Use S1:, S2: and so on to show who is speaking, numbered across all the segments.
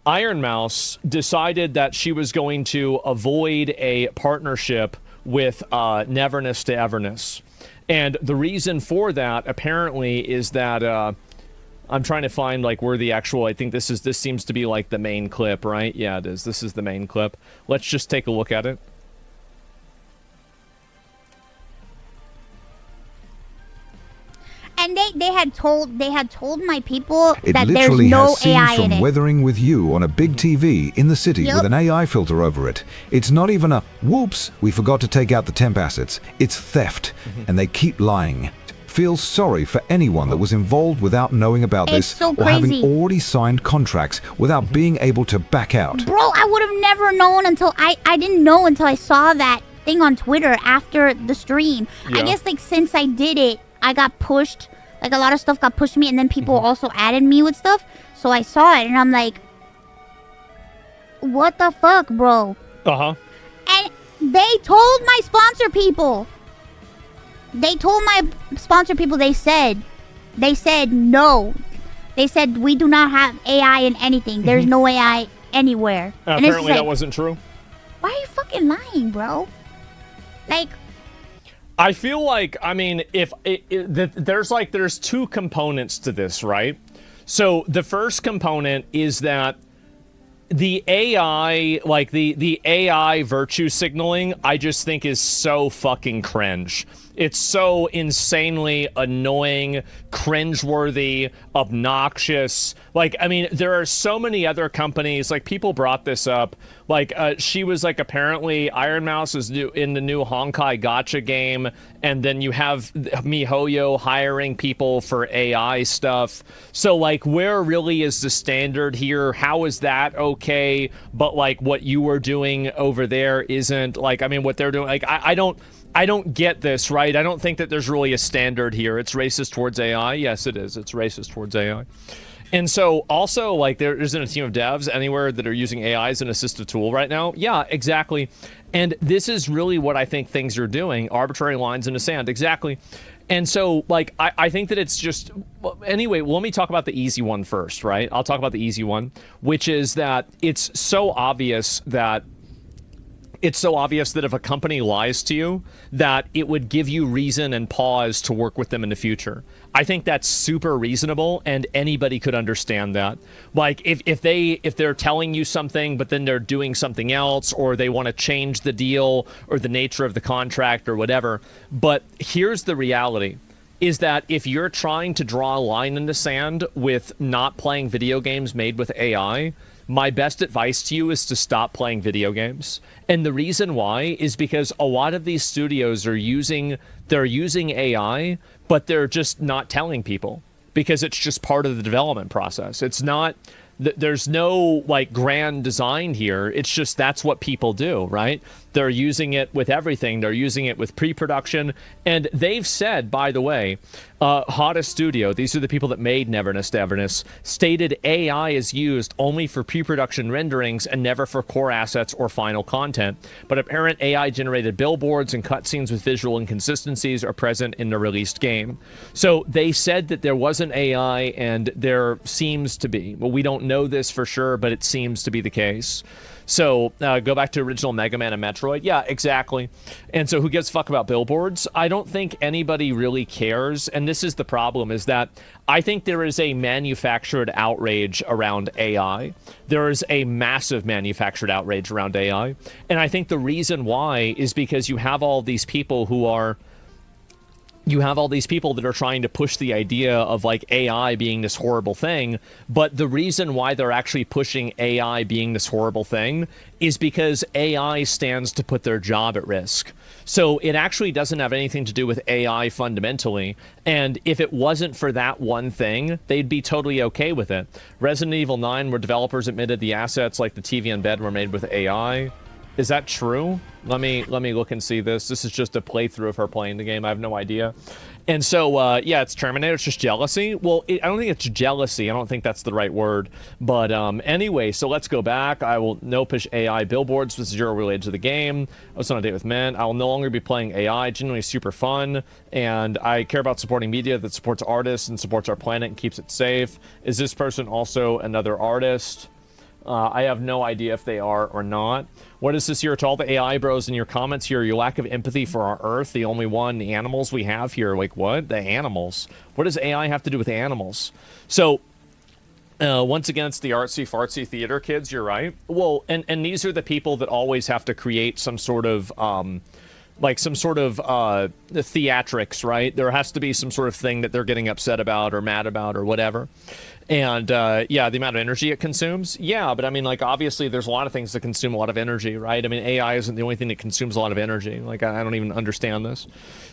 S1: Iron Mouse decided that she was going to avoid a partnership with Neverness to Everness. And the reason for that, apparently, is that I'm trying to find like where the actual, I think this seems to be like the main clip, right? Yeah, it is. This is the main clip. Let's just take a look at it.
S2: And they had told my people
S3: it
S2: that there's
S3: literally
S2: no
S3: has scenes
S2: AI
S3: from
S2: in it.
S3: Weathering with You on a big TV in the city with an AI filter over it. It's not even a, whoops, we forgot to take out the temp assets. It's theft, and they keep lying. Feel sorry for anyone that was involved without knowing about this
S2: so
S3: or having
S2: crazy.
S3: already signed contracts without being able to back out.
S2: Bro, I would have never known until I didn't know until I saw that thing on Twitter after the stream.
S1: Yeah.
S2: I guess like since I did it, I got pushed. Like a lot of stuff got pushed to me, and then people also added me with stuff. So I saw it, and I'm like, what the fuck, bro?
S1: Uh-huh.
S2: And they told my sponsor people. They said no. They said we do not have AI in anything. There's no AI anywhere. And it's
S1: Apparently
S2: like,
S1: that wasn't true.
S2: why are you fucking lying, bro? Like,
S1: I feel like, I mean, if there's two components to this, right? So the first component is that the AI, like the AI virtue signaling, I just think is so fucking cringe. It's so insanely annoying, cringeworthy, obnoxious. Like, I mean, there are so many other companies, like people brought this up. Like, she was like, apparently Iron Mouse is in the new Honkai Gacha game. And then you have MiHoYo hiring people for AI stuff. So like, where really is the standard here? How is that okay? But like what you were doing over there isn't. Like, I mean, what they're doing, like, I don't get this, right? I don't think that there's really a standard here. It's racist towards AI. Yes, it is. It's racist towards AI. And so also, like, there isn't a team of devs anywhere that are using AI as an assistive tool right now. Yeah, exactly. And this is really what I think things are doing. Arbitrary lines in the sand. Exactly. And so, like, I think that it's just... Anyway, let me talk about the easy one first, right? I'll talk about the easy one, which is that it's so obvious that if a company lies to you, that it would give you reason and pause to work with them in the future. I think that's super reasonable, and anybody could understand that. Like, if they're telling you something, but then they're doing something else, or they want to change the deal or the nature of the contract or whatever. But here's the reality, is that if you're trying to draw a line in the sand with not playing video games made with AI, my best advice to you is to stop playing video games. And the reason why is because a lot of these studios are using AI, but they're just not telling people because it's just part of the development process. It's not, there's no like grand design here. It's just that's what people do, right? They're using it with everything. They're using it with pre-production. And they've said, by the way, Hottest Studio, these are the people that made Neverness to Everness, stated AI is used only for pre-production renderings and never for core assets or final content. But apparent AI-generated billboards and cutscenes with visual inconsistencies are present in the released game. So they said that there was an AI, and there seems to be. Well, we don't know this for sure, but it seems to be the case. So go back to original Mega Man and Metroid. Yeah, exactly. And so who gives a fuck about billboards? I don't think anybody really cares. And this is the problem, is that I think there is a manufactured outrage around AI. There is a massive manufactured outrage around AI. And I think the reason why is because you have all these people that are trying to push the idea of like AI being this horrible thing. But the reason why they're actually pushing AI being this horrible thing is because AI stands to put their job at risk. So it actually doesn't have anything to do with AI fundamentally. And if it wasn't for that one thing, they'd be totally okay with it. Resident Evil 9, where developers admitted the assets like the TV and bed were made with AI. Is that true? Let me look and see this. This is just a playthrough of her playing the game. I have no idea. And so, yeah, it's Terminator. It's just jealousy. Well, I don't think it's jealousy. I don't think that's the right word. But anyway, so let's go back. I will no push AI billboards with zero related to the game. I was on a date with men. I will no longer be playing AI. Genuinely super fun. And I care about supporting media that supports artists and supports our planet and keeps it safe. Is this person also another artist? I have no idea if they are or not. What is this here? To all the AI bros in your comments here, your lack of empathy for our Earth, the only one, the animals we have here. Like, what? The animals. What does AI have to do with animals? So, once again, it's the artsy-fartsy theater kids, you're right. Well, and these are the people that always have to create some sort of... theatrics, right? There has to be some sort of thing that they're getting upset about or mad about or whatever. And yeah, the amount of energy it consumes. Yeah, but I mean, like, obviously there's a lot of things that consume a lot of energy, right? I mean, AI isn't the only thing that consumes a lot of energy. Like, I don't even understand this.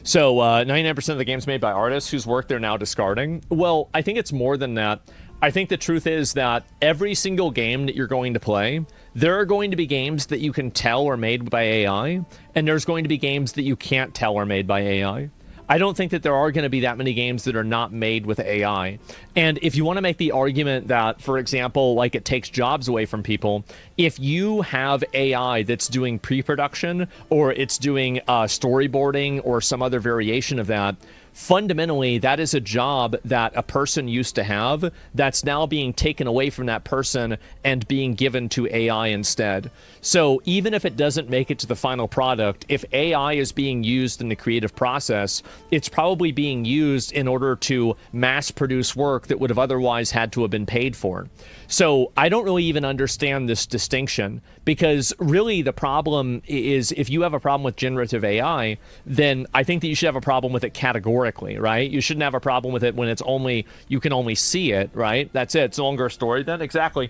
S1: So 99% of the games made by artists whose work they're now discarding. Well, I think it's more than that. I think the truth is that every single game that you're going to play, there are going to be games that you can tell are made by AI, and there's going to be games that you can't tell are made by AI. I don't think that there are going to be that many games that are not made with AI. And if you want to make the argument that, for example, like it takes jobs away from people, if you have AI that's doing pre-production or it's doing storyboarding or some other variation of that, fundamentally, that is a job that a person used to have that's now being taken away from that person and being given to AI instead. So even if it doesn't make it to the final product, if AI is being used in the creative process, it's probably being used in order to mass produce work that would have otherwise had to have been paid for. So I don't really even understand this distinction, because really the problem is, if you have a problem with generative AI, then I think that you should have a problem with it categorically, right? You shouldn't have a problem with it when it's only, you can only see it, right? That's it. It's no longer a story then. Exactly.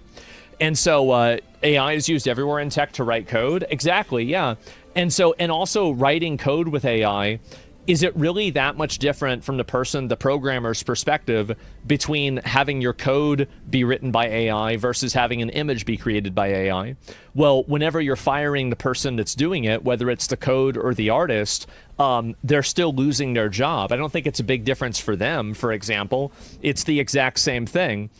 S1: And so AI is used everywhere in tech to write code. Exactly. Yeah. And so, and also writing code with AI, is it really that much different from the programmer's perspective between having your code be written by AI versus having an image be created by AI? Well, whenever you're firing the person that's doing it, whether it's the code or the artist, they're still losing their job. I don't think it's a big difference for them, for example. It's the exact same thing.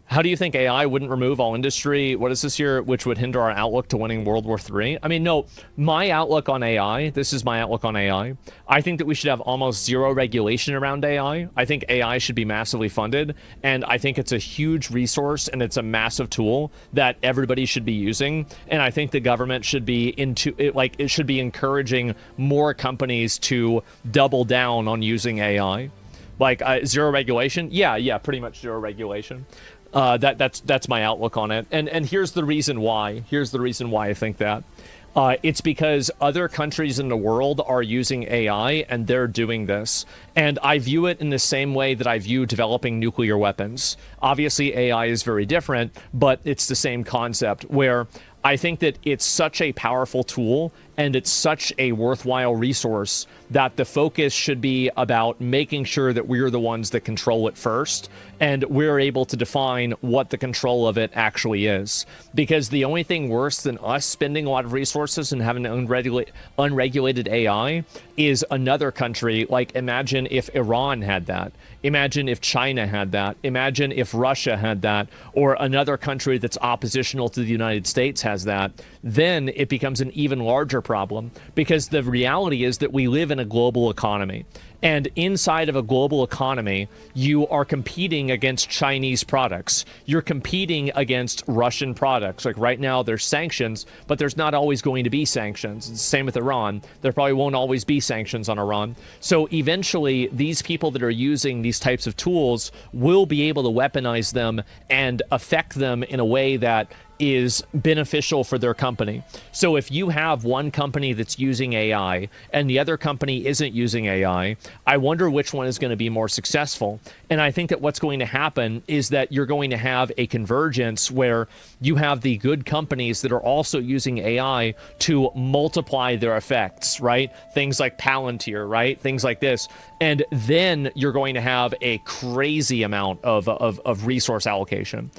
S1: How do you think AI wouldn't remove all industry? What is this here? Which would hinder our outlook to winning World War III? I mean, no, my outlook on AI, this is my outlook on AI. I think that we should have almost zero regulation around AI. I think AI should be massively funded. And I think it's a huge resource and it's a massive tool that everybody should be using. And I think the government should be into it, like it should be encouraging more companies to double down on using AI. Like zero regulation? Yeah, pretty much zero regulation. That's my outlook on it. And here's the reason why. Here's the reason why I think that. It's because other countries in the world are using AI and they're doing this. And I view it in the same way that I view developing nuclear weapons. Obviously, AI is very different, but it's the same concept where I think that it's such a powerful tool and it's such a worthwhile resource that the focus should be about making sure that we're the ones that control it first and we're able to define what the control of it actually is. Because the only thing worse than us spending a lot of resources and having unregulated AI is another country. Like, imagine if Iran had that. Imagine if China had that. Imagine if Russia had that, or another country that's oppositional to the United States has that. Then it becomes an even larger problem, because the reality is that we live in a global economy. And inside of a global economy, you are competing against Chinese products. You're competing against Russian products. Like right now, there's sanctions, but there's not always going to be sanctions. It's the same with Iran. There probably won't always be sanctions on Iran. So eventually, these people that are using these types of tools will be able to weaponize them and affect them in a way that is beneficial for their company. So if you have one company that's using AI and the other company isn't using AI, I wonder which one is going to be more successful. And I think that what's going to happen is that you're going to have a convergence where you have the good companies that are also using AI to multiply their effects, right? Things like Palantir, right? Things like this. And then you're going to have a crazy amount of resource allocation.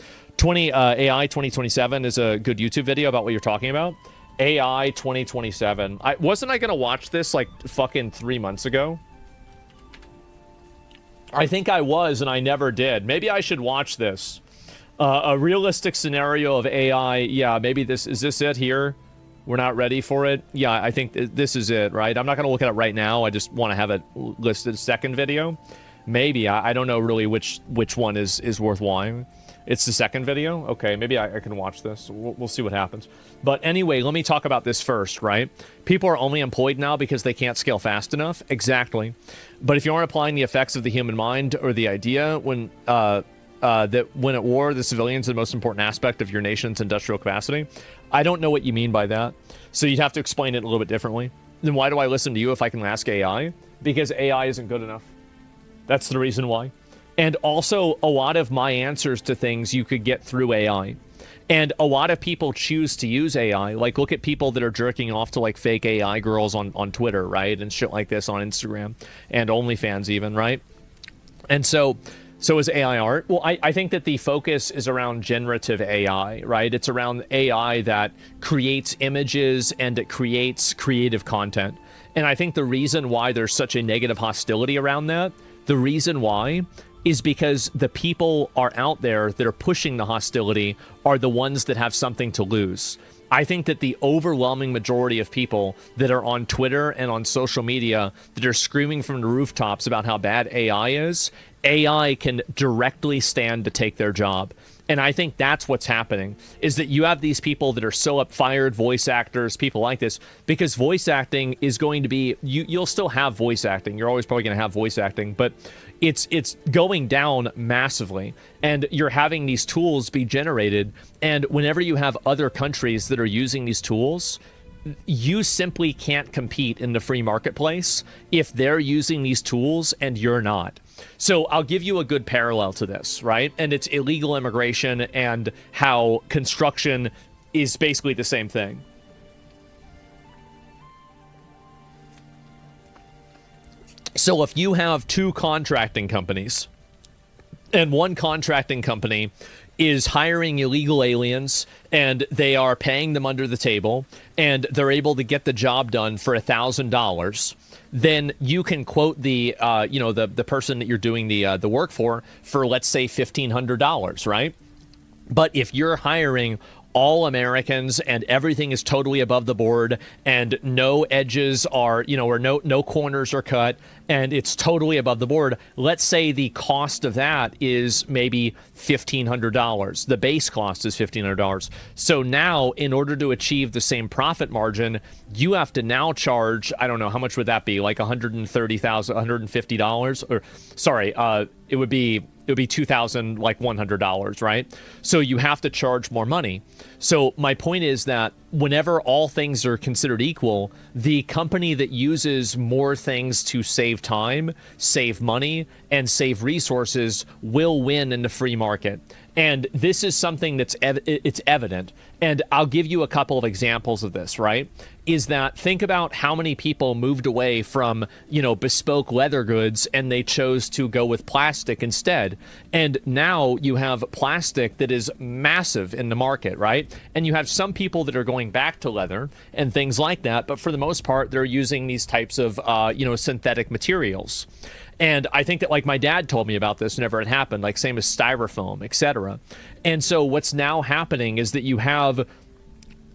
S1: AI 2027 is a good YouTube video about what you're talking about. AI 2027. Wasn't I gonna watch this like fucking 3 months ago? I think I was, and I never did. Maybe I should watch this. A realistic scenario of AI. Yeah, maybe is this it here? We're not ready for it. Yeah, I think this is it, right? I'm not gonna look at it right now. I just want to have it listed second video. Maybe I don't know really which one is worthwhile. It's the second video? Okay, maybe I can watch this. We'll see what happens. But anyway, let me talk about this first, right? People are only employed now because they can't scale fast enough. Exactly. But if you aren't applying the effects of the human mind or the idea that when at war, the civilians are the most important aspect of your nation's industrial capacity, I don't know what you mean by that. So you'd have to explain it a little bit differently. Then why do I listen to you if I can ask AI? Because AI isn't good enough. That's the reason why. And also, a lot of my answers to things you could get through AI. And a lot of people choose to use AI. Like, look at people that are jerking off to, like, fake AI girls on Twitter, right? And shit like this on Instagram. And OnlyFans even, right? And so is AI art. Well, I think that the focus is around generative AI, right? It's around AI that creates images and it creates creative content. And I think the reason why there's such a negative hostility around that, the reason why is because the people are out there that are pushing the hostility are the ones that have something to lose. I think that the overwhelming majority of people that are on Twitter and on social media that are screaming from the rooftops about how bad AI is, AI can directly stand to take their job. And I think that's what's happening, is that you have these people that are so fired voice actors, people like this, because voice acting is going to be, you'll still have voice acting. You're always probably going to have voice acting, but it's going down massively. And you're having these tools be generated. And whenever you have other countries that are using these tools, you simply can't compete in the free marketplace if they're using these tools and you're not. So I'll give you a good parallel to this, right? And it's illegal immigration and how construction is basically the same thing. So if you have two contracting companies and one contracting company is hiring illegal aliens and they are paying them under the table and they're able to get the job done for $1,000, then you can quote the the person that you're doing the work for let's say $1,500, right? But if you're hiring all Americans and everything is totally above the board and no edges are, or no corners are cut and it's totally above the board, let's say the cost of that is maybe $1,500. The base cost is $1,500. So now in order to achieve the same profit margin, you have to now charge, I don't know, how much would that be? Like $150, or sorry, it would be $2,100, right? So you have to charge more money. So my point is that whenever all things are considered equal, the company that uses more things to save time, save money, and save resources will win in the free market. And this is something that's it's evident. And I'll give you a couple of examples of this, right? Is that think about how many people moved away from, bespoke leather goods and they chose to go with plastic instead. And now you have plastic that is massive in the market, right? And you have some people that are going back to leather and things like that. But for the most part, they're using these types of, synthetic materials. And I think that, like, my dad told me about this whenever it happened, like same as styrofoam, etc. And so what's now happening is that you have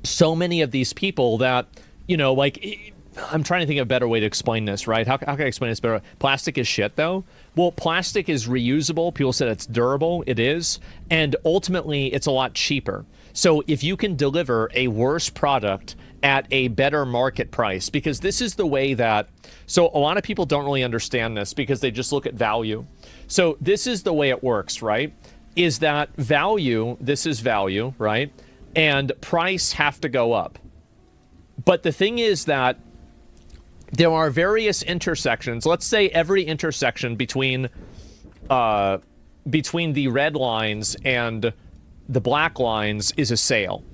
S1: so many of these people that, I'm trying to think of a better way to explain this, right? How can I explain this better? Plastic is shit, though. Well, plastic is reusable. People said it's durable. It is. And ultimately, it's a lot cheaper. So if you can deliver a worse product at a better market price, because this is the way that, so a lot of people don't really understand this because they just look at value. So this is the way it works, right? Is that value, this is value, right? And price have to go up. But the thing is that there are various intersections. Let's say every intersection between the red lines and the black lines is a sale.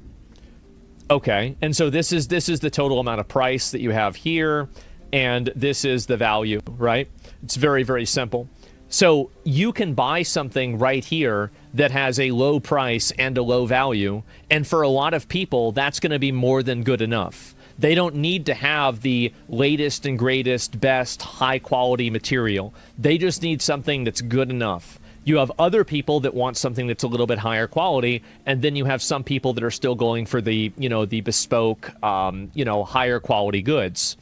S1: Okay, and so this is the total amount of price that you have here, and this is the value, right? It's very, very simple. So you can buy something right here that has a low price and a low value, and for a lot of people, that's going to be more than good enough. They don't need to have the latest and greatest, best, high-quality material. They just need something that's good enough. You have other people that want something that's a little bit higher quality, and then you have some people that are still going for the, the bespoke, higher quality goods.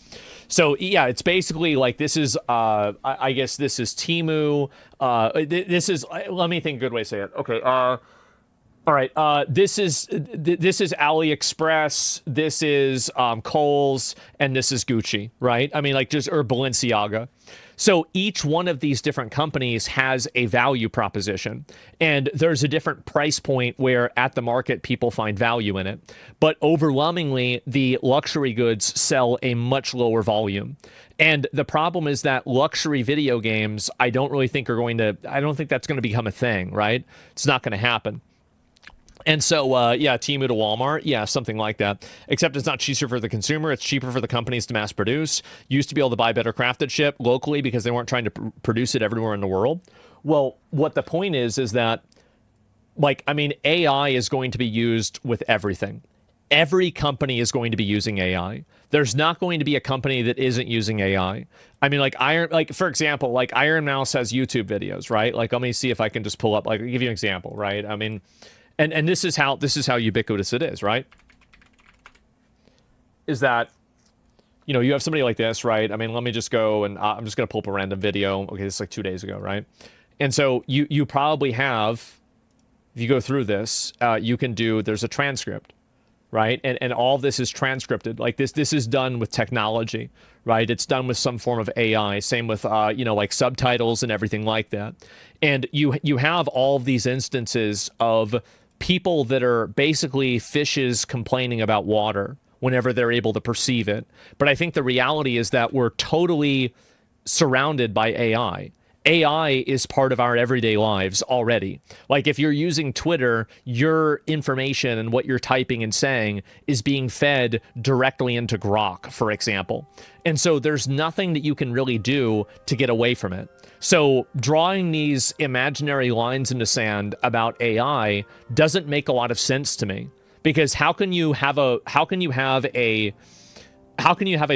S1: So yeah, it's basically like this is, I guess this is Temu. This is, let me think a good way to say it. Okay, All right. This is AliExpress. This is Kohl's, and this is Gucci, right? I mean, like just or Balenciaga. So each one of these different companies has a value proposition, and there's a different price point where at the market people find value in it. But overwhelmingly, the luxury goods sell a much lower volume. And the problem is that luxury video games, I don't think that's going to become a thing, right? It's not going to happen. And so, yeah, Temu to Walmart, yeah, something like that. Except it's not cheaper for the consumer. It's cheaper for the companies to mass produce. Used to be able to buy better crafted shit locally because they weren't trying to produce it everywhere in the world. Well, what the point is that, like, I mean, AI is going to be used with everything. Every company is going to be using AI. There's not going to be a company that isn't using AI. I mean, for example, like Iron Mouse has YouTube videos, right? Like, let me see if I can just pull up, like, I'll give you an example, right? I mean, and this is how ubiquitous it is, right? Is that, you know, you have somebody like this, right? I mean, let me just go and I'm just going to pull up a random video. Okay, this is like 2 days ago, right? And so you probably have, if you go through this, there's a transcript, right? And all this is transcripted. Like this is done with technology, right? It's done with some form of AI. Same with, like subtitles and everything like that. And you have all of these instances of people that are basically fishes complaining about water whenever they're able to perceive it. But I think the reality is that we're totally surrounded by AI. AI is part of our everyday lives already. Like if you're using Twitter, your information and what you're typing and saying is being fed directly into Grok, for example. And so there's nothing that you can really do to get away from it. So drawing these imaginary lines in the sand about AI doesn't make a lot of sense to me, because how can you have a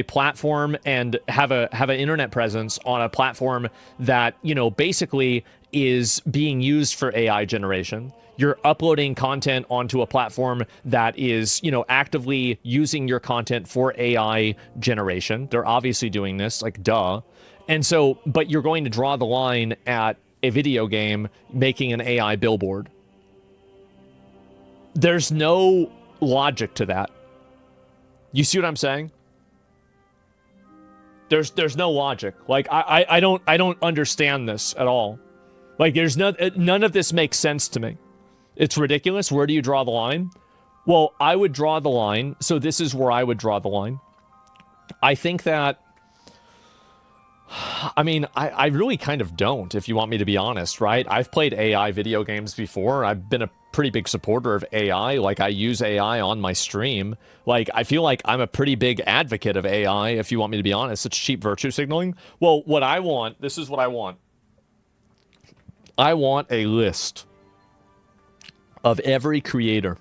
S1: platform and have an internet presence on a platform that, you know, basically is being used for AI generation? You're uploading content onto a platform that is, you know, actively using your content for AI generation. They're obviously doing this, like, duh. And so, but you're going to draw the line at a video game making an AI billboard. There's no logic to that. You see what I'm saying? There's no logic. Like I don't understand this at all. Like none of this makes sense to me. It's ridiculous. Where do you draw the line? Well, I would draw the line. So this is where I would draw the line. I think that, I mean, I really kind of don't, if you want me to be honest, right? I've played AI video games before. I've been a pretty big supporter of AI. Like, I use AI on my stream. Like, I feel like I'm a pretty big advocate of AI, if you want me to be honest. It's cheap virtue signaling. Well, what I want, this is what I want. I want a list of every creator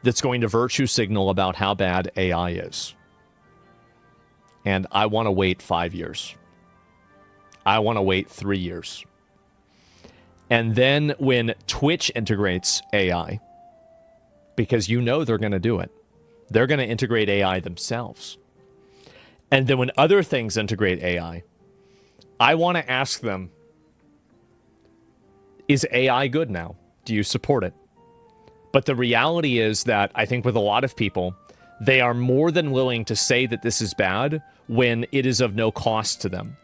S1: that's going to virtue signal about how bad AI is. And I want to wait 5 years. I want to wait 3 years. And then when Twitch integrates AI, because you know they're going to do it, they're going to integrate AI themselves. And then when other things integrate AI, I want to ask them, is AI good now? Do you support it? But the reality is that I think with a lot of people, they are more than willing to say that this is bad when it is of no cost to them.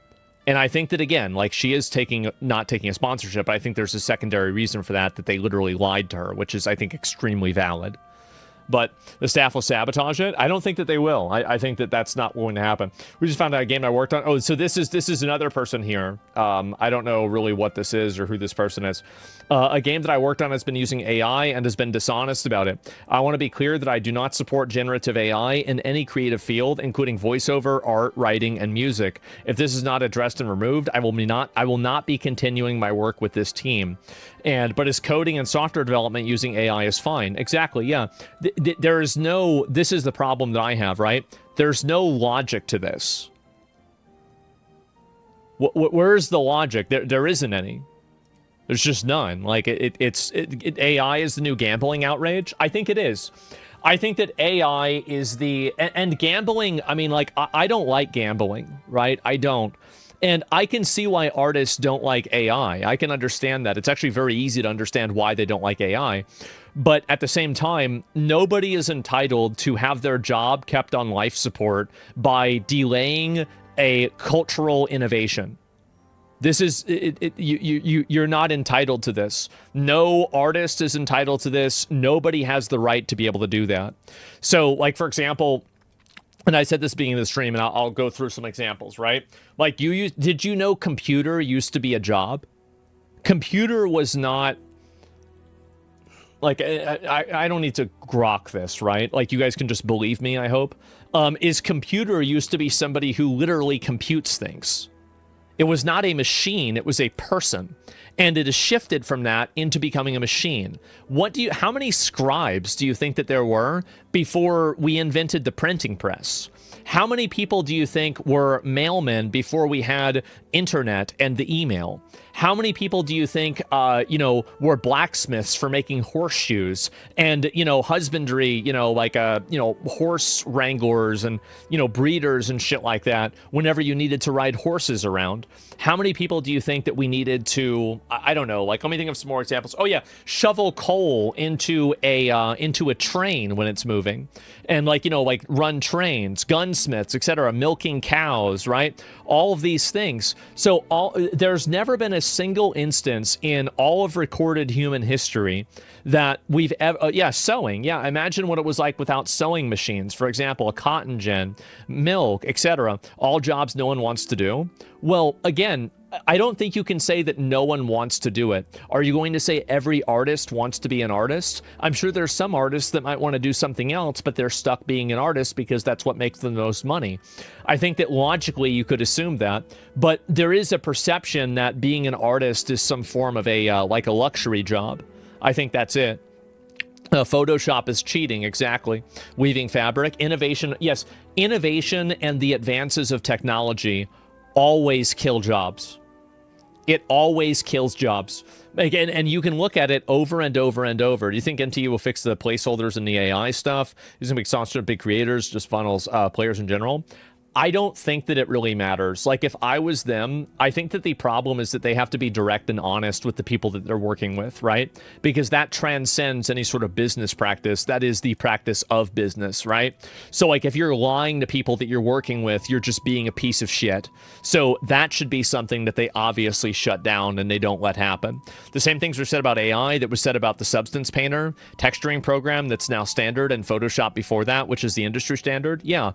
S1: And I think that, again, like, she is not taking a sponsorship, but I think there's a secondary reason for that they literally lied to her, which is, I think, extremely valid. But the staff will sabotage it. I don't think that they will. I think that that's not going to happen. We just found out a game I worked on. Oh, so this is another person here. I don't know really what this is or who this person is. A game that I worked on has been using AI and has been dishonest about it. I want to be clear that I do not support generative AI in any creative field, including voiceover, art, writing, and music. If this is not addressed and removed, I will not be continuing my work with this team. But as coding and software development using AI is fine. Exactly, yeah. There is no, this is the problem that I have, right? There's no logic to this. Where's the logic? There isn't any. There's just none. Like, AI is the new gambling outrage. I think it is. I think that AI is and gambling, I mean, like, I don't like gambling, right? I don't. And I can see why artists don't like AI. I can understand that. It's actually very easy to understand why they don't like AI. But at the same time, nobody is entitled to have their job kept on life support by delaying a cultural innovation. This is you're not entitled to this. No artist is entitled to this. Nobody has the right to be able to do that. So, like, for example, and I said this beginning of the stream, and I'll go through some examples, right? Like, did you know computer used to be a job? Computer was not, like, I don't need to grok this, right? Like, you guys can just believe me, I hope. Is computer used to be somebody who literally computes things. It was not a machine, it was a person. And it has shifted from that into becoming a machine. How many scribes do you think that there were before we invented the printing press? How many people do you think were mailmen before we had internet and the email? How many people do you think, were blacksmiths for making horseshoes and, husbandry, horse wranglers and, breeders and shit like that whenever you needed to ride horses around? How many people do you think that we needed to, I don't know, like, let me think of some more examples. Oh yeah, shovel coal into a train when it's moving, and run trains, gunsmiths, etc., milking cows, right? All of these things. So there's never been a single instance in all of recorded human history that we've ever, sewing. Yeah, imagine what it was like without sewing machines. For example, a cotton gin, milk, etc. All jobs no one wants to do. Well, again, I don't think you can say that no one wants to do it. Are you going to say every artist wants to be an artist? I'm sure there's some artists that might want to do something else, but they're stuck being an artist because that's what makes them the most money. I think that logically you could assume that, but there is a perception that being an artist is some form of a luxury job. I think that's it. Photoshop is cheating, exactly. Weaving fabric, innovation. Yes, innovation and the advances of technology always kill jobs. It always kills jobs. Again, and you can look at it over and over and over. Do you think NTU will fix the placeholders and the AI stuff? Is it going to be big creators, just funnels players in general? I don't think that it really matters. Like, if I was them, I think that the problem is that they have to be direct and honest with the people that they're working with, right? Because that transcends any sort of business practice. That is the practice of business, right? So, like, if you're lying to people that you're working with, you're just being a piece of shit. So that should be something that they obviously shut down and they don't let happen. The same things were said about AI that was said about the Substance Painter texturing program that's now standard, and Photoshop before that, which is the industry standard. Yeah.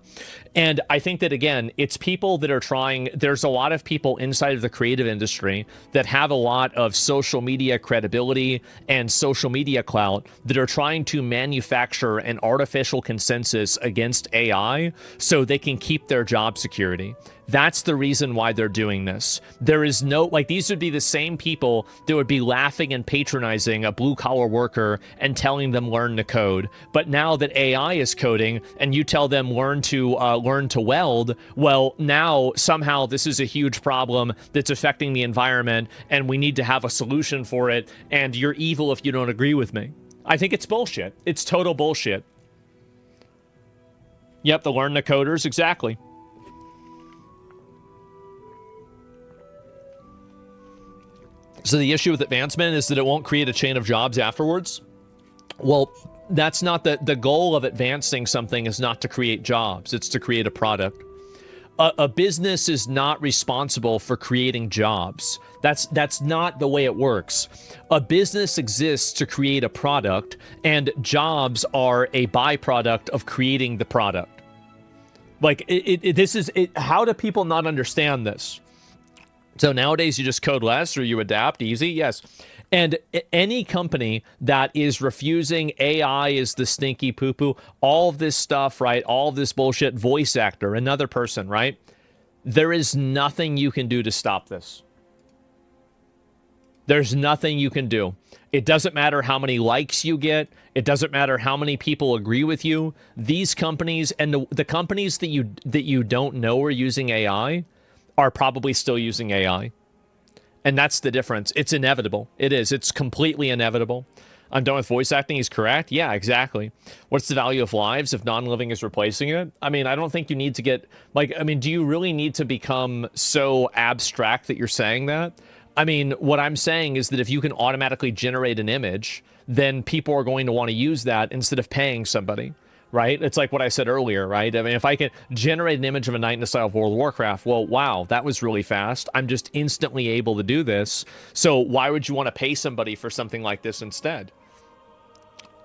S1: And I think that, again, it's people that are trying. There's a lot of people inside of the creative industry that have a lot of social media credibility and social media clout that are trying to manufacture an artificial consensus against AI so they can keep their job security. That's the reason why they're doing this. There is no, like, these would be the same people that would be laughing and patronizing a blue-collar worker and telling them learn to code. But now that AI is coding and you tell them learn to weld, well, now somehow this is a huge problem that's affecting the environment and we need to have a solution for it, and you're evil if you don't agree with me. I think it's bullshit. It's total bullshit. Yep, the learn the coders, exactly. So the issue with advancement is that it won't create a chain of jobs afterwards. Well, that's not the goal of advancing something is not to create jobs. It's to create a product. A business is not responsible for creating jobs. That's not the way it works. A business exists to create a product, and jobs are a byproduct of creating the product. Like, how do people not understand this? So nowadays you just code less or you adapt easy. Yes. And any company that is refusing AI is the stinky poo-poo, all of this stuff, right? All of this bullshit, voice actor, another person, right? There is nothing you can do to stop this. There's nothing you can do. It doesn't matter how many likes you get. It doesn't matter how many people agree with you. These companies and the companies that you don't know are using AI are probably still using AI. And that's the difference. It's inevitable. It is. It's completely inevitable. I'm done with voice acting. He's correct. Yeah, exactly. What's the value of lives if non-living is replacing it? I mean, I don't think you need to get, like, I mean, do you really need to become so abstract that you're saying that? I mean, what I'm saying is that if you can automatically generate an image, then people are going to want to use that instead of paying somebody, right? It's like what I said earlier, right? I mean, if I can generate an image of a knight in the style of World of Warcraft, well, wow, that was really fast. I'm just instantly able to do this. So why would you want to pay somebody for something like this instead?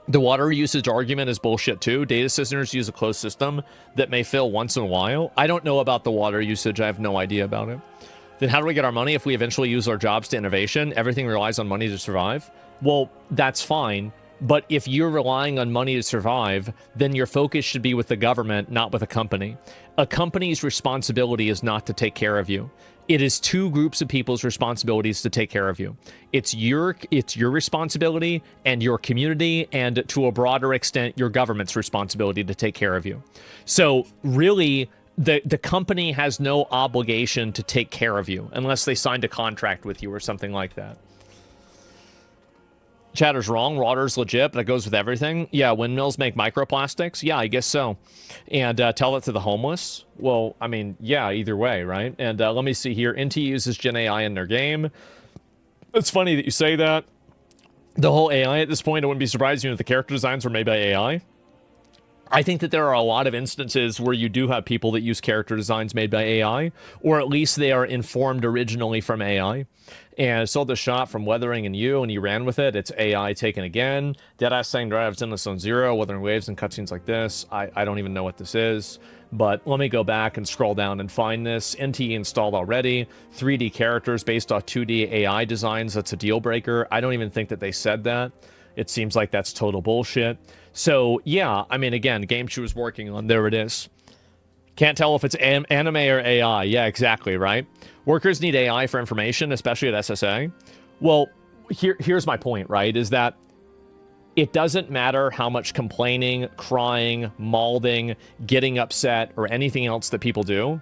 S1: The water usage argument is bullshit too. Data centers use a closed system that may fail once in a while. I don't know about the water usage. I have no idea about it. Then how do we get our money if we eventually use our jobs to innovation? Everything relies on money to survive. Well, that's fine. But if you're relying on money to survive, then your focus should be with the government, not with a company. A company's responsibility is not to take care of you. It is two groups of people's responsibilities to take care of you. It's your responsibility and your community, and to a broader extent, your government's responsibility to take care of you. So really, the company has no obligation to take care of you unless they signed a contract with you or something like that. Chatter's wrong. Water's legit, but it goes with everything. Yeah, windmills make microplastics. Yeah, I guess so. And tell it to the homeless. Well, I mean, yeah, either way, right? And let me see here. NT uses Gen AI in their game. It's funny that you say that. The whole AI at this point, I wouldn't be surprised if the character designs were made by AI. I think that there are a lot of instances where you do have people that use character designs made by AI, or at least they are informed originally from AI. And I saw the shot from Weathering and You, and he ran with it. It's AI taken again. Deadass saying drives Endless Zone Zero, Weathering Waves, and cutscenes like this. I don't even know what this is. But let me go back and scroll down and find this. NT installed already. 3D characters based off 2D AI designs. That's a deal breaker. I don't even think that they said that. It seems like that's total bullshit. So, yeah, I mean, again, game she was working on, there it is. Can't tell if it's anime or AI. Yeah, exactly, right? Workers need AI for information, especially at SSA. Well, here's my point, right? Is that it doesn't matter how much complaining, crying, malding, getting upset, or anything else that people do.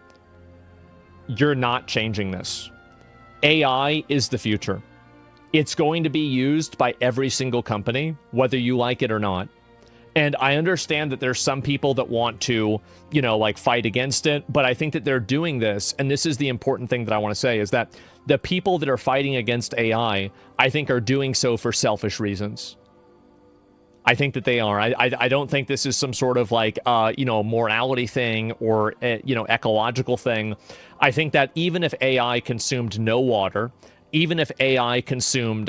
S1: You're not changing this. AI is the future. It's going to be used by every single company, whether you like it or not. And I understand that there's some people that want to, you know, like fight against it, but I think that they're doing this, and this is the important thing that I want to say, is that the people that are fighting against AI, I think are doing so for selfish reasons. I think that they are. I don't think this is some sort of like, you know, morality thing or, you know, ecological thing. I think that even if AI consumed no water, even if AI consumed,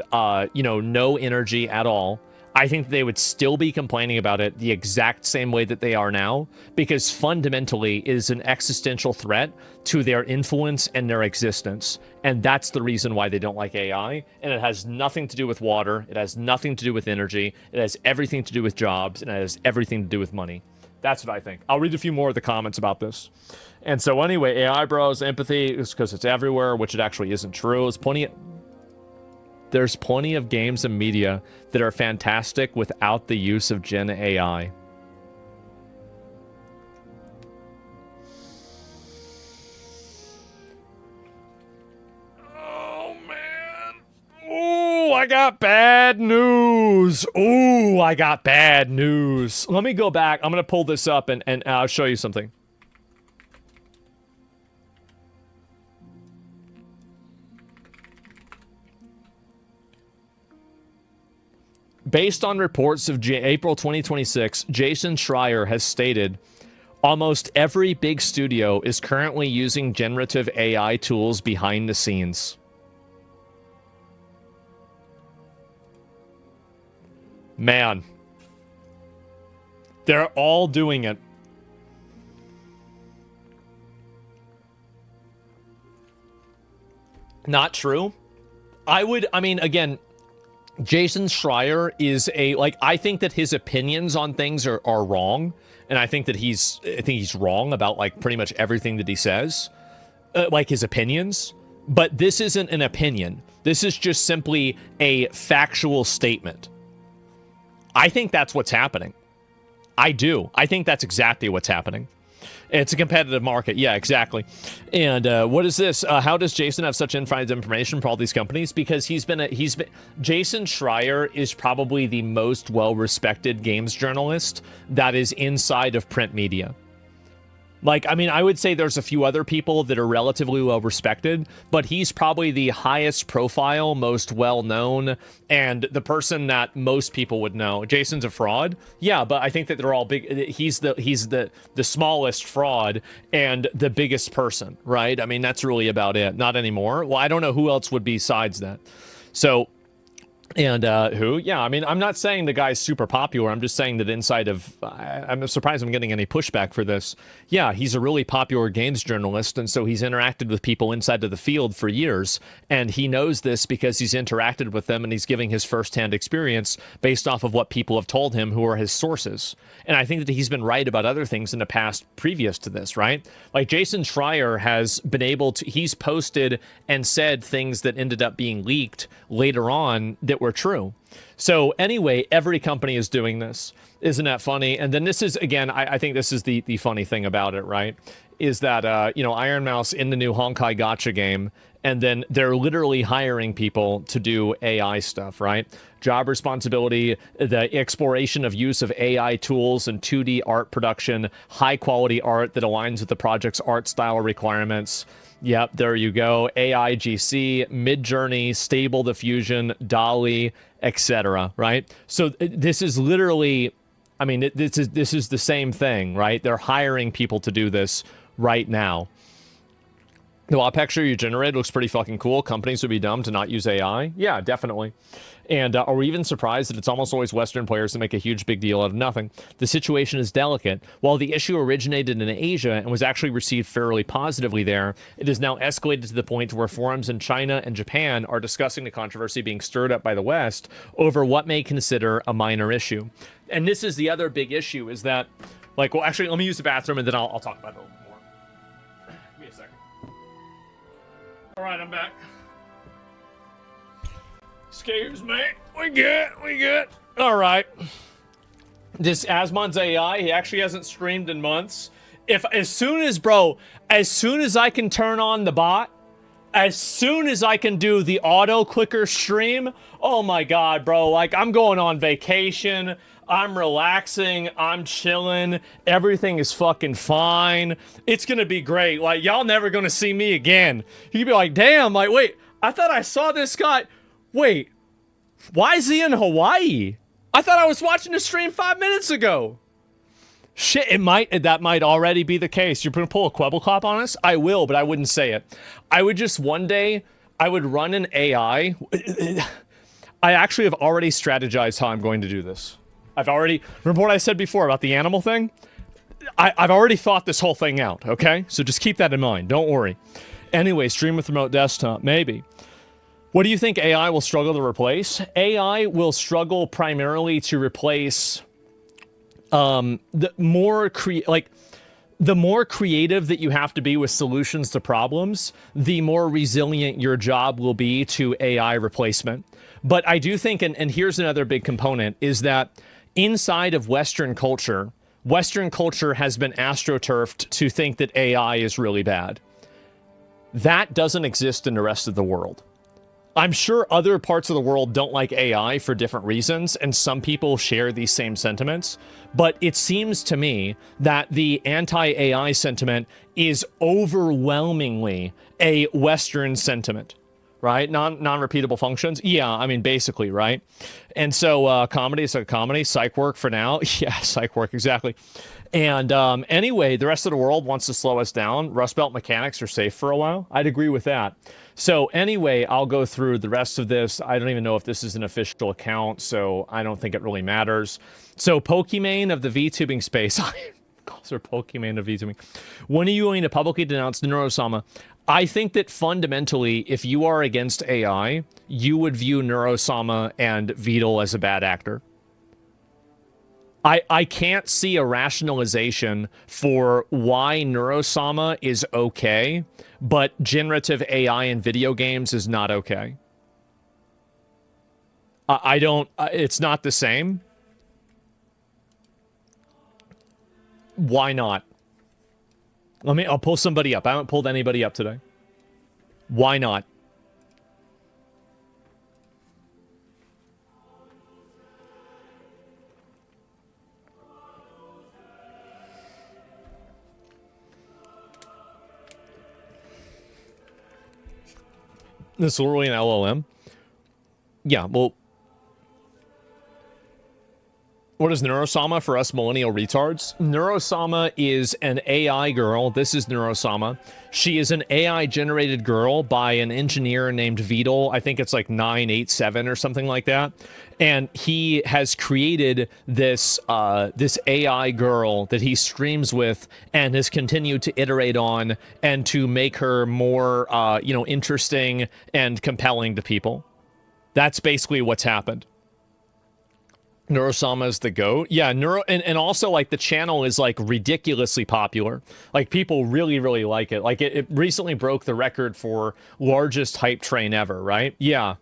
S1: you know, no energy at all, I think they would still be complaining about it the exact same way that they are now, because fundamentally it is an existential threat to their influence and their existence. And that's the reason why they don't like AI. And it has nothing to do with water. It has nothing to do with energy. It has everything to do with jobs, and it has everything to do with money. That's what I think. I'll read a few more of the comments about this. And so anyway, AI bros, empathy is because it's everywhere, which it actually isn't true. There's plenty of games and media that are fantastic without the use of Gen AI. Oh, man. Ooh, I got bad news. Ooh, I got bad news. Let me go back. I'm going to pull this up and I'll show you something. Based on reports of April 2026, Jason Schreier has stated almost every big studio is currently using generative AI tools behind the scenes. Man. They're all doing it. Not true. I mean, again, Jason Schreier is I think that his opinions on things are wrong, and I think he's wrong about like pretty much everything that he says, like his opinions. But this isn't an opinion. This is just simply a factual statement. I think that's what's happening. I do. I think that's exactly what's happening. It's a competitive market. Yeah, exactly. And what is this? How does Jason have such inside information for all these companies? Because he's been Jason Schreier is probably the most well-respected games journalist that is inside of print media. Like, I mean, I would say there's a few other people that are relatively well respected, but he's probably the highest profile, most well known, and the person that most people would know. Jason's a fraud, yeah, but I think that they're all big. He's the smallest fraud and the biggest person, right? I mean, that's really about it. Not anymore. Well, I don't know who else would be besides that. So. And who? Yeah, I mean, I'm not saying the guy's super popular. I'm just saying that inside of... I'm surprised I'm getting any pushback for this. Yeah, he's a really popular games journalist, and so he's interacted with people inside of the field for years, and he knows this because he's interacted with them, and he's giving his firsthand experience based off of what people have told him who are his sources. And I think that he's been right about other things in the past previous to this, right? Like, Jason Schreier has been able to... He's posted and said things that ended up being leaked later on that were true. So anyway, every company is doing this. Isn't that funny? And then this is, again, I think this is the funny thing about it, right? Is that, you know, Iron Mouse in the new Honkai Gacha game, and then they're literally hiring people to do AI stuff, right? Job responsibility, the exploration of use of AI tools and 2D art production, high quality art that aligns with the project's art style requirements. Yep, there you go. AIGC, Midjourney, Stable Diffusion, DALL-E, etc. Right? So this is literally, I mean, this is the same thing, right? They're hiring people to do this right now. The wall picture you generated looks pretty fucking cool. Companies would be dumb to not use AI. Yeah, definitely. And are we even surprised that it's almost always Western players that make a huge big deal out of nothing? The situation is delicate. While the issue originated in Asia and was actually received fairly positively there, it is now escalated to the point where forums in China and Japan are discussing the controversy being stirred up by the West over what may consider a minor issue. And this is the other big issue, is that, like, well, actually, let me use the bathroom and then I'll talk about it a little more. Give me a second. All right, I'm back. Excuse me. We good. All right. This Asmon's AI, he actually hasn't streamed in months. As soon as I can turn on the bot, as soon as I can do the auto clicker stream, oh my God, bro, like, I'm going on vacation. I'm relaxing, I'm chilling, everything is fucking fine. It's gonna be great. Like, y'all never gonna see me again. You'd be like, damn, like, wait, I thought I saw this guy. Wait, why is he in Hawaii? I thought I was watching the stream 5 minutes ago. Shit, that might already be the case. You're gonna pull a Quebbleclop on us? I will, but I wouldn't say it. I would just one day, I would run an AI. I actually have already strategized how I'm going to do this. Remember what I said before about the animal thing? I've already thought this whole thing out, okay? So just keep that in mind, don't worry. Anyway, stream with remote desktop, maybe. What do you think AI will struggle to replace? AI will struggle primarily to replace the more creative that you have to be with solutions to problems, the more resilient your job will be to AI replacement. But I do think, and here's another big component, is that inside of Western culture has been astroturfed to think that AI is really bad. That doesn't exist in the rest of the world. I'm sure other parts of the world don't like AI for different reasons, and some people share these same sentiments, but it seems to me that the anti-AI sentiment is overwhelmingly a Western sentiment. Right? Non-repeatable functions. Yeah, I mean, basically, right? And so comedy is a comedy. Psych work for now. Yeah, psych work, exactly. And anyway, the rest of the world wants to slow us down. Rust Belt mechanics are safe for a while. I'd agree with that. So anyway, I'll go through the rest of this. I don't even know if this is an official account, so I don't think it really matters. So Pokimane of the VTubing space. Calls her Pokimane of VTubing. When are you going to publicly denounce Neurosama? I think that fundamentally, if you are against AI, you would view Neurosama and Vidal as a bad actor. I can't see a rationalization for why Neurosama is okay, but generative AI in video games is not okay. I don't, it's not the same. Why not? I'll pull somebody up. I haven't pulled anybody up today. Why not? This is literally an LLM. Yeah, well, what is Neurosama for us millennial retards? Neurosama is an AI girl. This is Neurosama. She is an AI-generated girl by an engineer named Vidal. I think it's like 987 or something like that. And he has created this this AI girl that he streams with and has continued to iterate on and to make her more, interesting and compelling to people. That's basically what's happened. Neurosama is the GOAT. Yeah, and also like the channel is like ridiculously popular. Like people really, really like it. Like it recently broke the record for largest hype train ever, right? Yeah.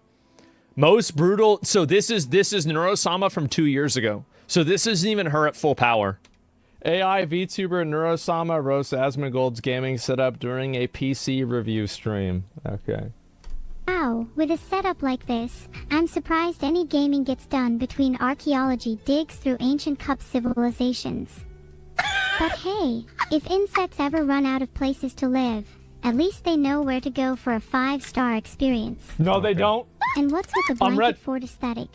S1: Most brutal. So this is Neurosama from 2 years ago. So this isn't even her at full power.
S4: AI VTuber Neurosama roasts Asmongold's gaming setup during a PC review stream. Okay.
S5: Wow, with a setup like this, I'm surprised any gaming gets done between archaeology digs through ancient cup civilizations. But hey, if insects ever run out of places to live, at least they know where to go for a 5-star experience.
S4: No, they don't.
S5: And what's with the blanket fort aesthetic?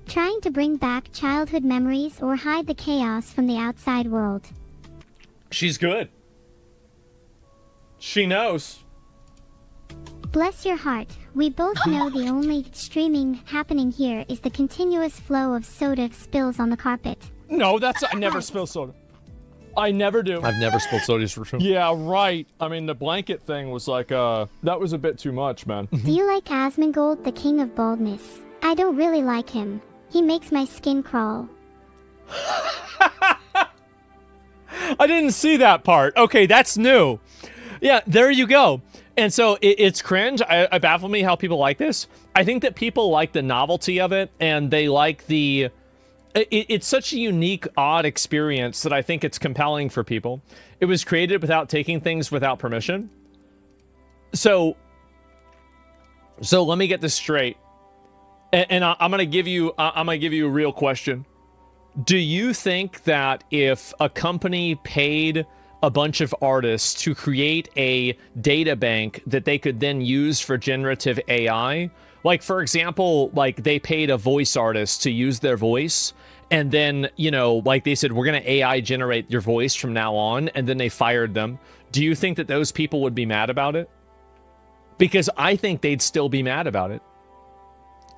S5: Trying to bring back childhood memories or hide the chaos from the outside world.
S1: She's good. She knows.
S5: Bless your heart, we both know the only streaming happening here is the continuous flow of soda spills on the carpet.
S4: No, I never spill soda. I never do.
S1: I've never spilled sodas for sure.
S4: Yeah, right. I mean, the blanket thing was like, that was a bit too much, man.
S5: Do you like Asmongold, the king of baldness? I don't really like him. He makes my skin crawl.
S1: I didn't see that part. Okay, that's new. Yeah, there you go. And so it's cringe. It baffles me how people like this. I think that people like the novelty of it, and they like the... It's such a unique, odd experience that I think it's compelling for people. It was created without taking things without permission. So let me get this straight. And I'm gonna give you a real question. Do you think that if a company paid a bunch of artists to create a data bank that they could then use for generative AI, like for example, like they paid a voice artist to use their voice, and then, like they said, we're going to AI generate your voice from now on, and then they fired them, do you think that those people would be mad about it? Because I think they'd still be mad about it.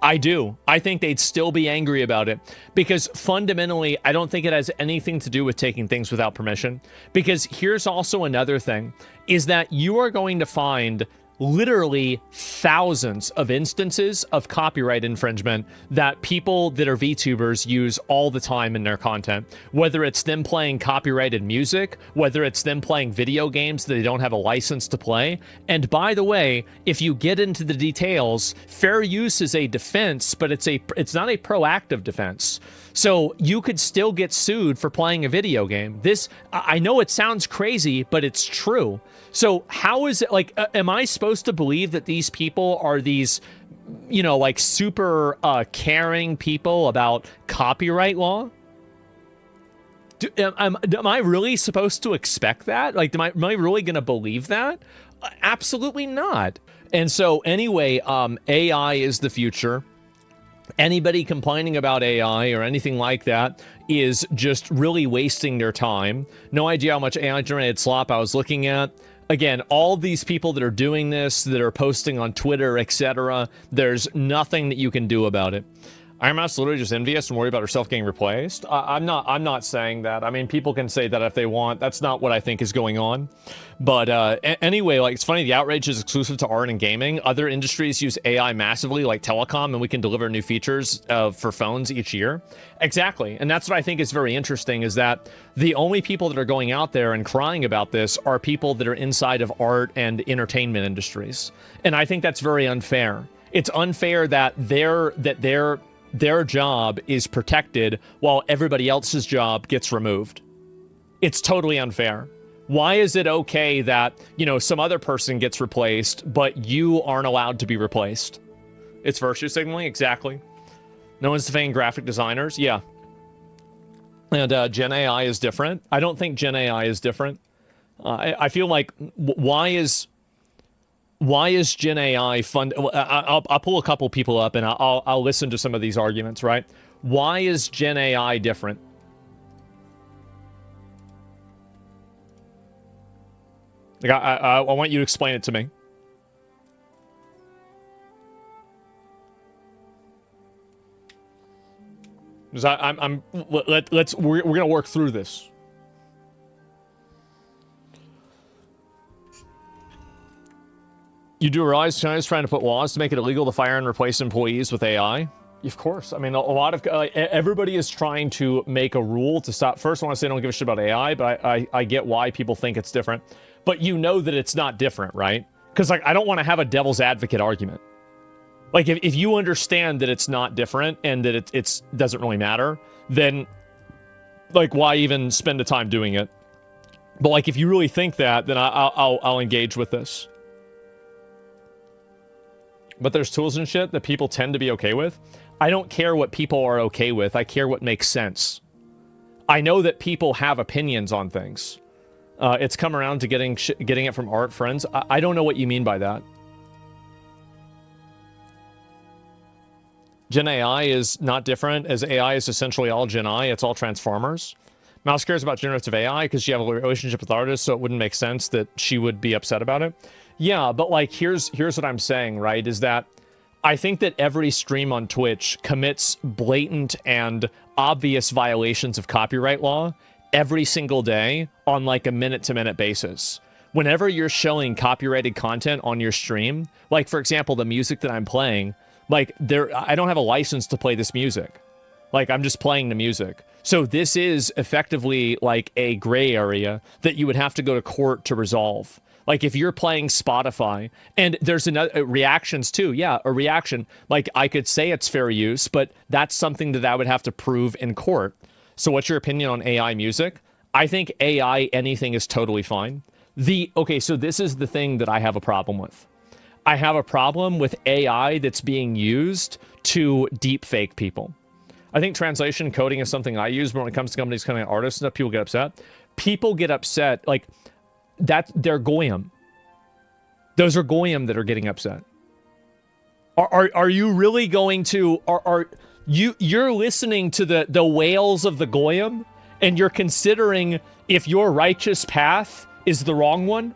S1: I do. I think they'd still be angry about it, because fundamentally, I don't think it has anything to do with taking things without permission. Because here's also another thing, is that you are going to find literally thousands of instances of copyright infringement that people that are VTubers use all the time in their content. Whether it's them playing copyrighted music, whether it's them playing video games that they don't have a license to play. And by the way, if you get into the details, fair use is a defense, but it's not a proactive defense. So you could still get sued for playing a video game. I know it sounds crazy, but it's true. So how is it, like, am I supposed to believe that these people are these, like super caring people about copyright law? Am I really supposed to expect that? Like, am I really going to believe that? Absolutely not. And so anyway, AI is the future. Anybody complaining about AI or anything like that is just really wasting their time. No idea how much AI-generated slop I was looking at. Again, all these people that are doing this, that are posting on Twitter, etc., there's nothing that you can do about it. Iron Mouse literally just envious and worried about herself getting replaced. I'm not saying that. I mean, people can say that if they want. That's not what I think is going on. But anyway, like, it's funny, the outrage is exclusive to art and gaming. Other industries use AI massively, like telecom, and we can deliver new features for phones each year. Exactly. And that's what I think is very interesting, is that the only people that are going out there and crying about this are people that are inside of art and entertainment industries. And I think that's very unfair. It's unfair that their job is protected while everybody else's job gets removed. It's totally unfair. Why is it okay that, you know, some other person gets replaced, but you aren't allowed to be replaced? It's virtue signaling, exactly. No one's defending graphic designers, yeah. And Gen AI is different. I don't think Gen AI is different. I feel like why is Gen AI fun? I'll pull a couple people up and I'll listen to some of these arguments, right? Why is Gen AI different? Like I want you to explain it to me. Because we're gonna work through this. You do realize China's trying to put laws to make it illegal to fire and replace employees with AI? Of course. I mean, a lot of everybody is trying to make a rule to stop. First, I want to say I don't give a shit about AI, but I get why people think it's different. But you know that it's not different, right? Because like I don't want to have a devil's advocate argument. Like if you understand that it's not different and that it's doesn't really matter, then like why even spend the time doing it? But like if you really think that, then I'll engage with this. But there's tools and shit that people tend to be okay with. I don't care what people are okay with. I care what makes sense. I know that people have opinions on things. It's come around to getting it from art friends. I don't know what you mean by that. Gen AI is not different, as AI is essentially all Gen I. It's all Transformers. Mouse cares about generative AI because she has a relationship with artists, so it wouldn't make sense that she would be upset about it. Yeah, but like here's what I'm saying, right? Is that I think that every stream on Twitch commits blatant and obvious violations of copyright law every single day on like a minute-to-minute basis. Whenever you're showing copyrighted content on your stream, like for example, the music that I'm playing, like I don't have a license to play this music. Like I'm just playing the music. So this is effectively like a gray area that you would have to go to court to resolve. Like if you're playing Spotify and there's another reactions too. Yeah, a reaction. Like I could say it's fair use, but that's something that I would have to prove in court. So what's your opinion on AI music? I think AI anything is totally fine. Okay, so this is the thing that I have a problem with. I have a problem with AI that's being used to deep fake people. I think translation coding is something I use, but when it comes to companies coming at artists and stuff, people get upset. People get upset, like, they're Goyim. Those are Goyim that are getting upset. Are you really going to, you're listening to the wails of the Goyim, and you're considering if your righteous path is the wrong one?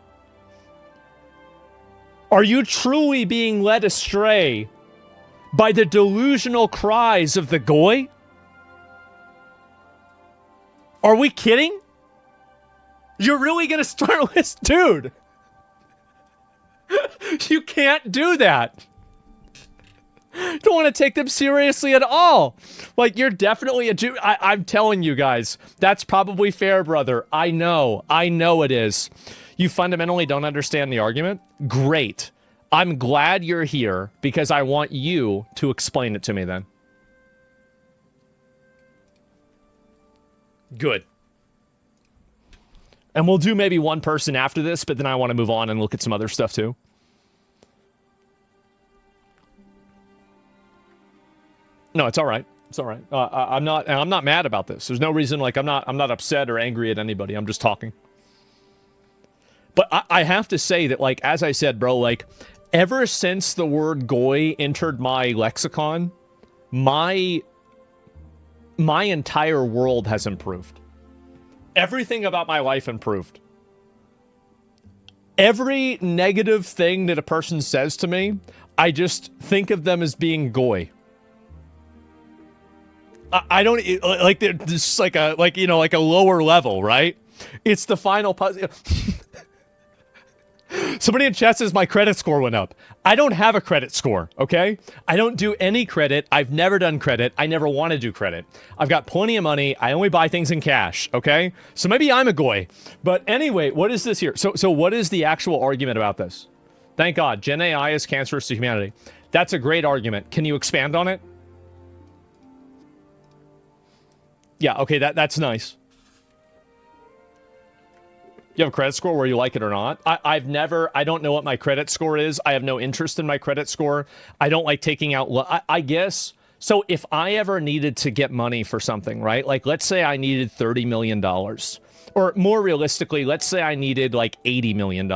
S1: Are you truly being led astray by the delusional cries of the Goy? Are we kidding? You're really gonna start this? Dude! You can't do that! Don't want to take them seriously at all. Like, you're definitely a Jew. I'm telling you guys, that's probably fair, brother. I know it is. You fundamentally don't understand the argument? Great. I'm glad you're here because I want you to explain it to me then. Good. And we'll do maybe one person after this, but then I want to move on and look at some other stuff too. No, it's all right. It's all right. I'm not mad about this. There's no reason, like, I'm not upset or angry at anybody. I'm just talking. But I have to say that, like, as I said, bro, like, ever since the word goy entered my lexicon, my entire world has improved. Everything about my life improved. Every negative thing that a person says to me, I just think of them as being goy. I don't like they're just like a like a lower level, right? It's the final puzzle. Somebody in chat says my credit score went up. I don't have a credit score, okay? I don't do any credit. I've never done credit. I never want to do credit. I've got plenty of money. I only buy things in cash, okay? So maybe I'm a goy. But anyway, what is this here? So what is the actual argument about this? Thank God, Gen AI is cancerous to humanity. That's a great argument. Can you expand on it? Yeah, okay, that's nice. You have a credit score where you like it or not. I don't know what my credit score is. I have no interest in my credit score. I don't like taking out, I guess. So if I ever needed to get money for something, right? Like, let's say I needed $30 million. Or more realistically, let's say I needed like $80 million.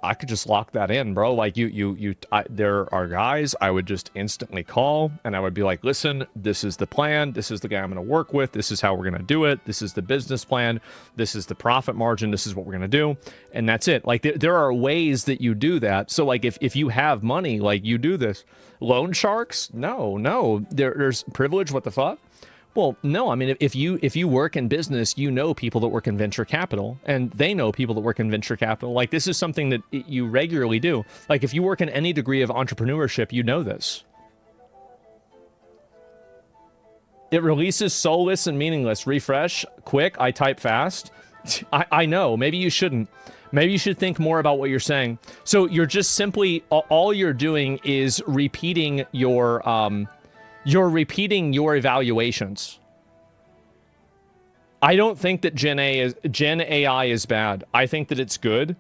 S1: I could just lock that in, bro. Like there are guys I would just instantly call and I would be like, listen, this is the plan. This is the guy I'm going to work with. This is how we're going to do it. This is the business plan. This is the profit margin. This is what we're going to do. And that's it. Like there are ways that you do that. So like if you have money, like you do this. Loan sharks? No. There's privilege. What the fuck? Well, no, I mean, if you work in business, you know people that work in venture capital, and they know people that work in venture capital. Like, this is something that you regularly do. Like, if you work in any degree of entrepreneurship, you know this. It releases soulless and meaningless. Refresh, quick, I type fast. I know, maybe you shouldn't. Maybe you should think more about what you're saying. So you're just simply, all you're doing is repeating your... You're repeating your evaluations. I don't think that Gen AI is bad. I think that it's good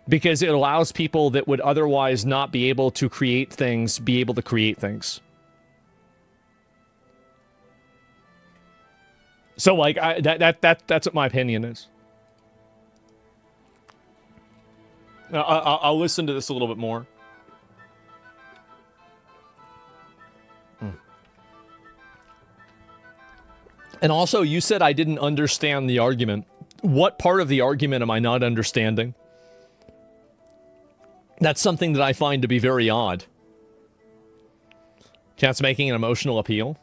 S1: because it allows people that would otherwise not be able to create things be able to create things. So like that's what my opinion is. I'll listen to this a little bit more. And also, you said I didn't understand the argument. What part of the argument am I not understanding? That's something that I find to be very odd. Cat's making an emotional appeal?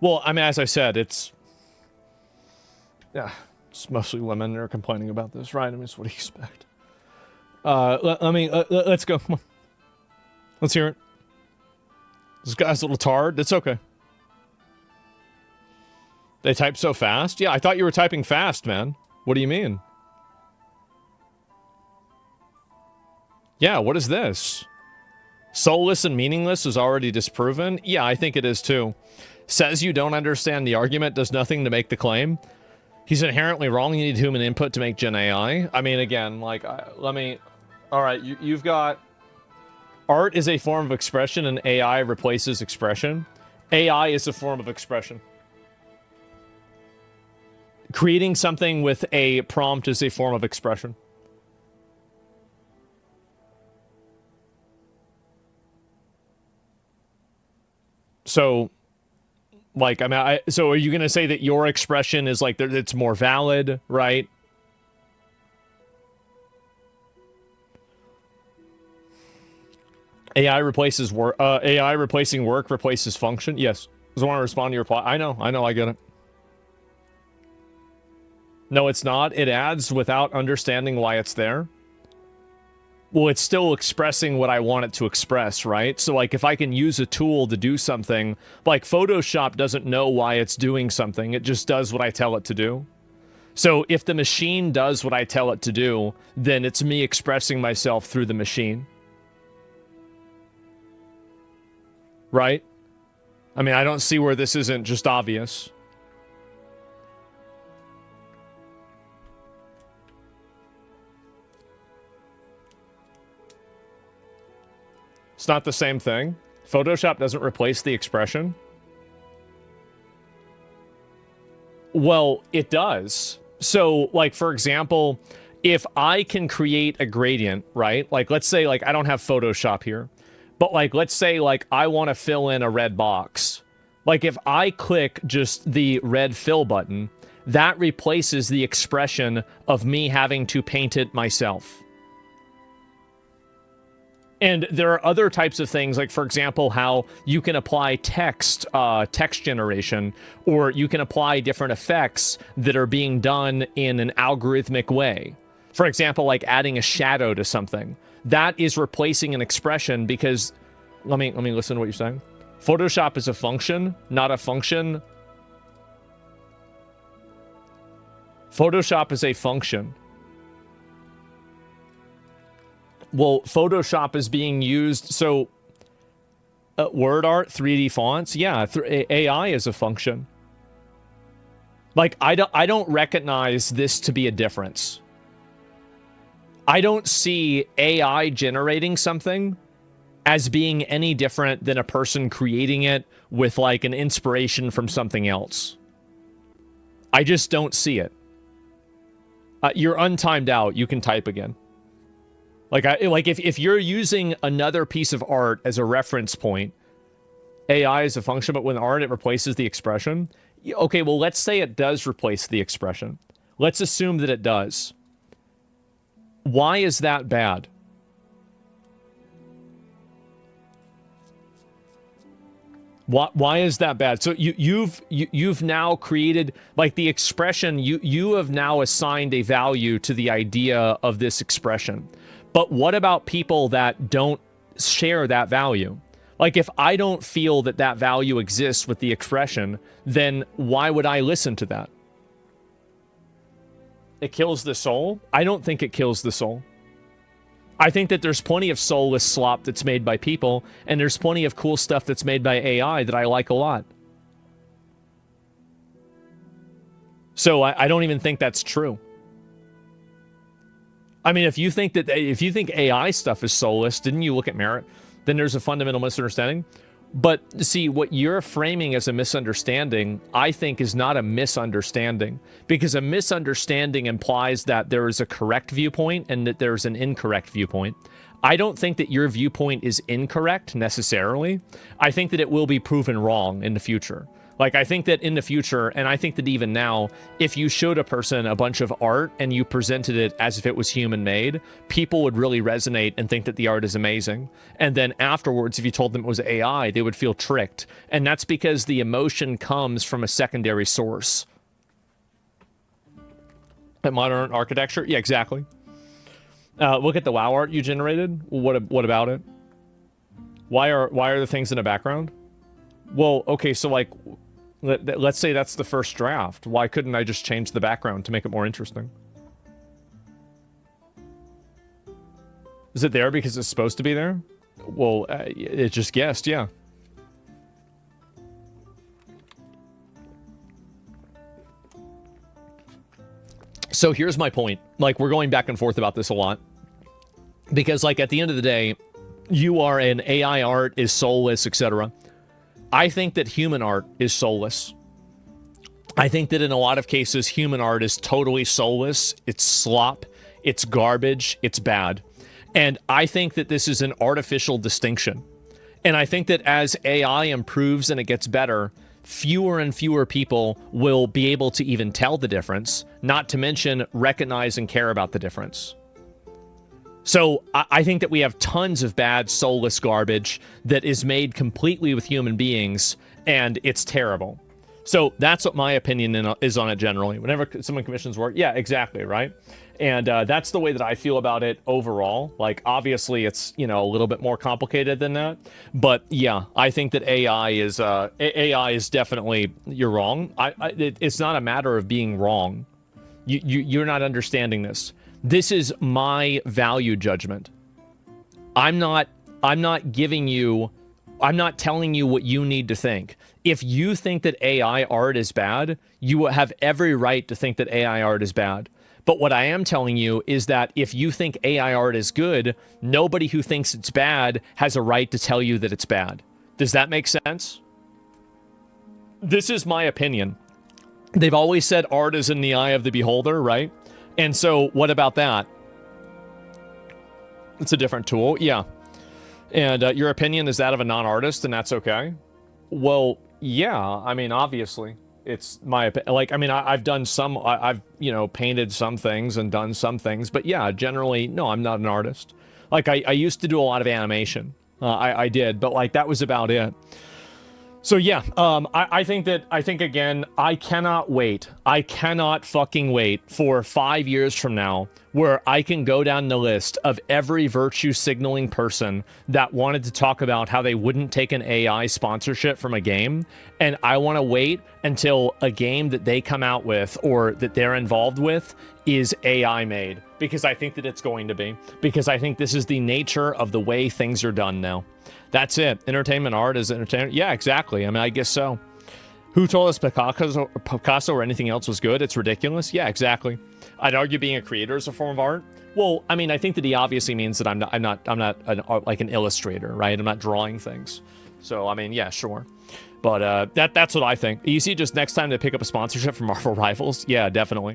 S1: Well, I mean, as I said, it's mostly women that are complaining about this, right? I mean, it's what do you expect? Let's go. Come on. Let's hear it. This guy's a little tired. It's okay. They type so fast? Yeah, I thought you were typing fast, man. What do you mean? Yeah, what is this? Soulless and meaningless is already disproven? Yeah, I think it is too. Says you don't understand the argument, does nothing to make the claim. He's inherently wrong. You need human input to make Gen AI. I mean, again, like, all right, you've got... Art is a form of expression and AI replaces expression. AI is a form of expression. Creating something with a prompt is a form of expression. So, like, I mean, so are you going to say that your expression is like, it's more valid, right? AI replaces work. AI replacing work replaces function. Yes. Does I want to respond to your reply? I know, I get it. No, it's not. It adds without understanding why it's there. Well, it's still expressing what I want it to express, right? So, like, if I can use a tool to do something, like Photoshop doesn't know why it's doing something. It just does what I tell it to do. So, if the machine does what I tell it to do, then it's me expressing myself through the machine. Right? I mean, I don't see where this isn't just obvious. It's not the same thing. Photoshop doesn't replace the expression. Well, it does. So, like, for example, if I can create a gradient, right? Like, let's say, like, I don't have Photoshop here. But, like, let's say, like, I want to fill in a red box. Like, if I click just the red fill button, that replaces the expression of me having to paint it myself. And there are other types of things, like, for example, how you can apply text generation, or you can apply different effects that are being done in an algorithmic way. For example, like adding a shadow to something. That is replacing an expression because... Let me listen to what you're saying. Photoshop is a function, not a function. Photoshop is a function. Well, Photoshop is being used, so word art, 3D fonts, yeah, AI is a function. Like, I don't recognize this to be a difference. I don't see AI generating something as being any different than a person creating it with like an inspiration from something else. I just don't see it. You're untimed out. You can type again. Like, if you're using another piece of art as a reference point, AI is a function, but when art, it replaces the expression. Okay, well, let's say it does replace the expression. Let's assume that it does. Why is that bad? Why is that bad? So you've now created, like, the expression, you have now assigned a value to the idea of this expression. But what about people that don't share that value? Like, if I don't feel that that value exists with the expression, then why would I listen to that? It kills the soul? I don't think it kills the soul. I think that there's plenty of soulless slop that's made by people, and there's plenty of cool stuff that's made by AI that I like a lot. So I don't even think that's true. I mean, if you think AI stuff is soulless, didn't you look at merit? Then there's a fundamental misunderstanding. But see, what you're framing as a misunderstanding, I think, is not a misunderstanding, because a misunderstanding implies that there is a correct viewpoint and that there's an incorrect viewpoint. I don't think that your viewpoint is incorrect necessarily. I think that it will be proven wrong in the future. Like, I think that in the future, and I think that even now, if you showed a person a bunch of art and you presented it as if it was human-made, people would really resonate and think that the art is amazing. And then afterwards, if you told them it was AI, they would feel tricked. And that's because the emotion comes from a secondary source. At modern architecture? Yeah, exactly. Look at the WoW art you generated. What about it? Why are the things in the background? Well, okay, so like, let's say that's the first draft. Why couldn't I just change the background to make it more interesting? Is it there because it's supposed to be there? Well, it just guessed, yeah. So here's my point. Like, we're going back and forth about this a lot. Because, like, at the end of the day, you are an AI art is soulless, etc. I think that human art is soulless. I think that in a lot of cases, human art is totally soulless. It's slop. It's garbage. It's bad. And I think that this is an artificial distinction. And I think that as AI improves and it gets better, fewer and fewer people will be able to even tell the difference, not to mention recognize and care about the difference. So I think that we have tons of bad, soulless garbage that is made completely with human beings, and it's terrible. So that's what my opinion is on it generally. Whenever someone commissions work, yeah, exactly, right? And that's the way that I feel about it overall. Like, obviously, it's, you know, a little bit more complicated than that. But yeah, I think that AI is definitely, you're wrong. It's not a matter of being wrong. You're not understanding this. This is my value judgment. I'm not telling you what you need to think. If you think that AI art is bad, you have every right to think that AI art is bad. But what I am telling you is that if you think AI art is good, nobody who thinks it's bad has a right to tell you that it's bad. Does that make sense? This is my opinion. They've always said art is in the eye of the beholder, right? And so what about that? It's a different tool, yeah. And your opinion is that of a non-artist, and that's okay? Well, yeah, I mean, obviously. It's my opinion. Like, I mean, I've done some, I've, you know, painted some things and done some things, but yeah, generally, no, I'm not an artist. Like, I used to do a lot of animation. I did, but like, that was about it. So yeah, I think again, I cannot wait. I cannot fucking wait for 5 years from now where I can go down the list of every virtue signaling person that wanted to talk about how they wouldn't take an AI sponsorship from a game. And I want to wait until a game that they come out with or that they're involved with is AI made, because I think that it's going to be, because I think this is the nature of the way things are done now. That's it. Entertainment art is entertainment. Yeah, exactly. I mean, I guess so. Who told us Picasso or anything else was good? It's ridiculous. Yeah, exactly. I'd argue being a creator is a form of art. Well, I mean, I think that he obviously means that I'm not like an illustrator, right? I'm not drawing things. So, I mean, yeah, sure. But that's what I think. Easy, just next time they pick up a sponsorship from Marvel Rivals, yeah, definitely.